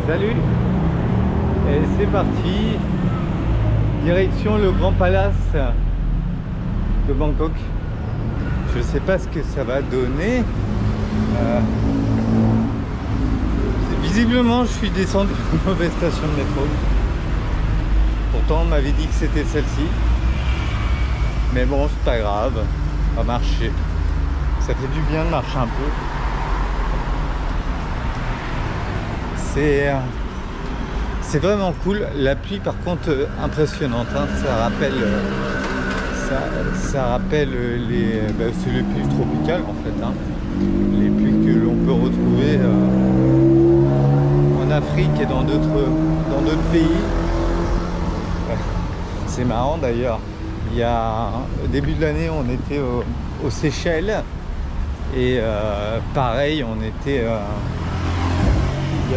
Salut. Et c'est parti. Direction le Grand Palace de Bangkok. Je sais pas ce que ça va donner. Visiblement, je suis descendu d'une mauvaise station de métro. Pourtant, on m'avait dit que c'était celle-ci. Mais bon, c'est pas grave. On va marcher. Ça fait du bien de marcher un peu. C'est vraiment cool. La pluie, par contre, impressionnante. Hein. Ça rappelle les, c'est les pluies tropicales en fait. Hein. Les pluies que l'on peut retrouver en Afrique et dans d'autres pays. C'est marrant d'ailleurs. Au début de l'année, on était aux Seychelles et pareil, on était. Il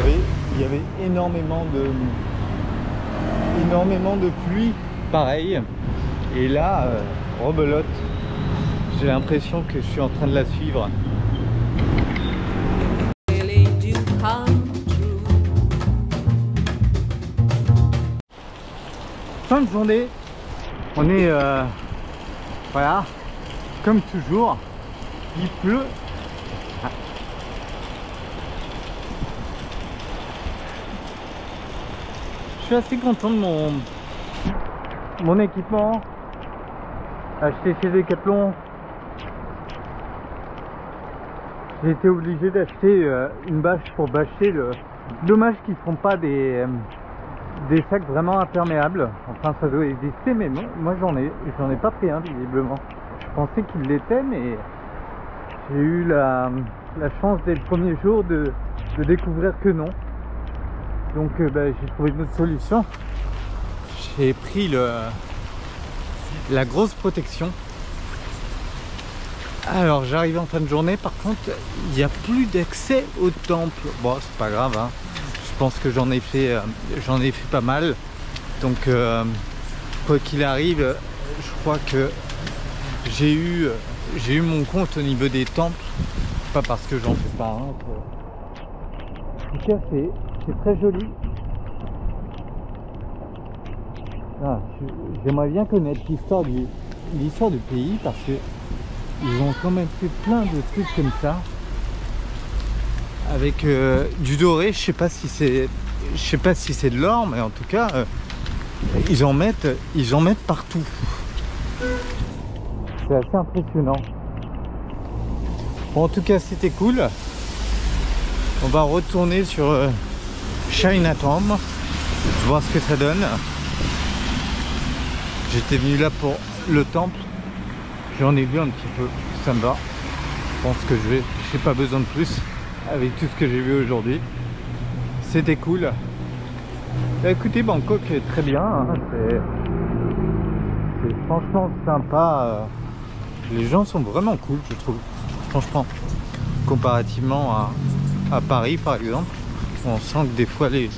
y avait énormément de pluie, pareil. Et là, rebelote. J'ai l'impression que je suis en train de la suivre. Fin de journée. On est voilà, comme toujours. Il pleut. Je suis assez content de mon équipement acheté chez Decathlon. J'ai été obligé d'acheter une bâche pour bâcher le. Dommage qu'ils ne font pas des sacs vraiment imperméables. Enfin, ça doit exister, mais moi j'en ai pas pris un visiblement. Je pensais qu'il l'était, mais j'ai eu la chance dès le premier jour de découvrir que non. Donc j'ai trouvé une autre solution. J'ai pris la grosse protection. Alors j'arrive en fin de journée, par contre il n'y a plus d'accès au temple. Bon, c'est pas grave, hein. Je pense que j'en ai fait pas mal. Donc quoi qu'il arrive, je crois que j'ai eu mon compte au niveau des temples. Pas parce que j'en fais pas un. En tout cas, c'est très joli. Ah, j'aimerais bien connaître l'histoire du pays parce que ils ont quand même fait plein de trucs comme ça avec du doré. Je sais pas si c'est de l'or, mais en tout cas ils en mettent partout. C'est assez impressionnant. Bon, en tout cas, c'était cool. On va retourner sur Chinatown, voir ce que ça donne. J'étais venu là pour le temple. J'en ai vu un petit peu, ça me va. Je pense que j'ai pas besoin de plus avec tout ce que j'ai vu aujourd'hui. C'était cool. Bah, écoutez, Bangkok est très bien. Hein. C'est franchement sympa. Les gens sont vraiment cool, je trouve. Franchement, comparativement à Paris par exemple, on sent que des fois les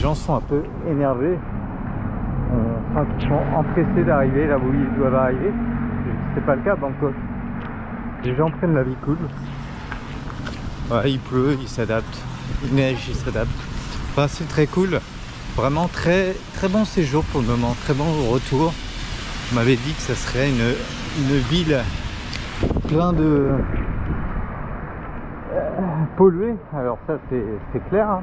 gens sont un peu énervés. On sent qu'ils sont empressés d'arriver là où ils doivent arriver. C'est pas le cas à Bangkok. Les gens prennent la vie cool. Ouais, il pleut, ils s'adaptent. Il neige, ils s'adaptent. Enfin, c'est très cool. Vraiment très très bon séjour pour le moment. Très bon retour. On m'avait dit que ça serait une ville plein de polluée. Alors ça c'est clair, hein,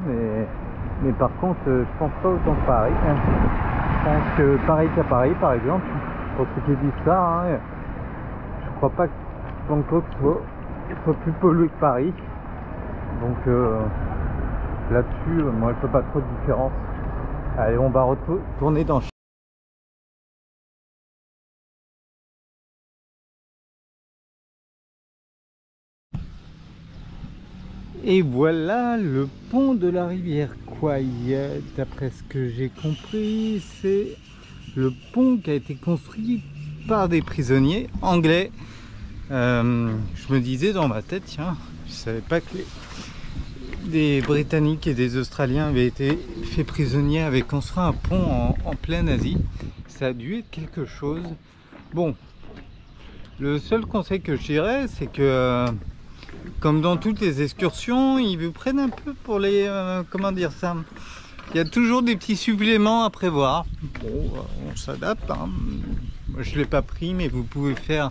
mais par contre je pense pas autant que Paris. Hein. Je pense que pareil qu'à Paris par exemple, pour ceux qui disent ça, hein, je crois pas que Bangkok soit plus pollué que Paris. Donc là-dessus, moi je fais pas trop de différence. Allez, on va retourner dans. Et voilà le pont de la rivière Kwai. D'après ce que j'ai compris, c'est le pont qui a été construit par des prisonniers anglais. Je me disais dans ma tête, tiens, je savais pas que des Britanniques et des Australiens avaient été faits prisonniers, avaient construit un pont en pleine Asie. Ça a dû être quelque chose. Bon, le seul conseil que je dirais, c'est que comme dans toutes les excursions, ils vous prennent un peu pour les... comment dire ça? Il y a toujours des petits suppléments à prévoir. Bon, on s'adapte, hein. Moi, je ne l'ai pas pris, mais vous pouvez faire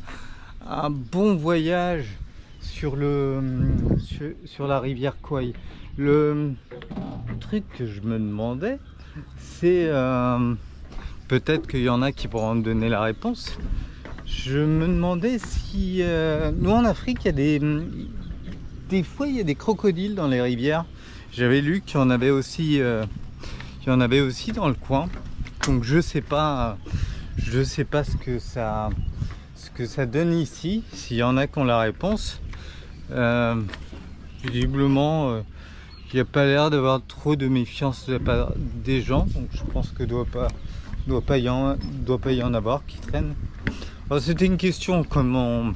un bon voyage sur la rivière Kwai. Le truc que je me demandais, c'est... peut-être qu'il y en a qui pourront me donner la réponse. Je me demandais si... nous, en Afrique, il y a des fois, il y a des crocodiles dans les rivières. J'avais lu qu'il y en avait aussi... il y en avait aussi dans le coin, donc je sais pas ce que ça donne ici. S'il y en a qui ont la réponse, visiblement il n'y a pas l'air d'avoir trop de méfiance de la part des gens, donc je pense que doit pas y en avoir qui traînent. C'était une question comment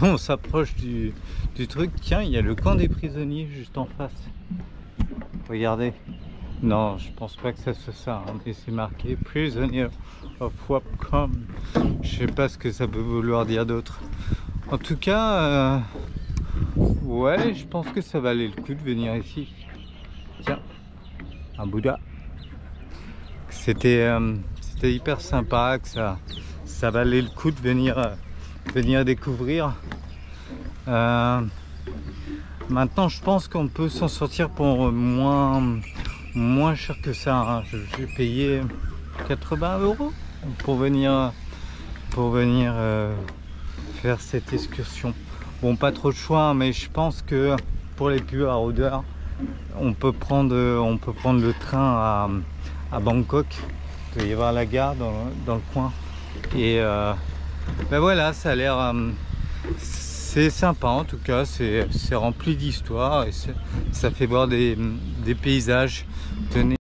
on s'approche du truc. Tiens, il y a le camp des prisonniers juste en face, regardez. Non, je pense pas que ça soit ça, hein, mais c'est marqué Prisoner of Wapcom. Je sais pas ce que ça peut vouloir dire d'autre. En tout cas, ouais, je pense que ça valait le coup de venir ici. Tiens, un Bouddha. C'était hyper sympa, que ça valait le coup de venir découvrir. Maintenant, je pense qu'on peut s'en sortir pour moins cher que ça, hein. J'ai payé 80 € pour venir faire cette excursion. Bon, pas trop de choix, mais je pense que pour les plus haraudeurs, on peut prendre le train à Bangkok. Il doit y avoir la gare dans le coin. Et ben voilà, ça a l'air... c'est sympa en tout cas, c'est rempli d'histoire et ça fait voir des paysages. Tenez.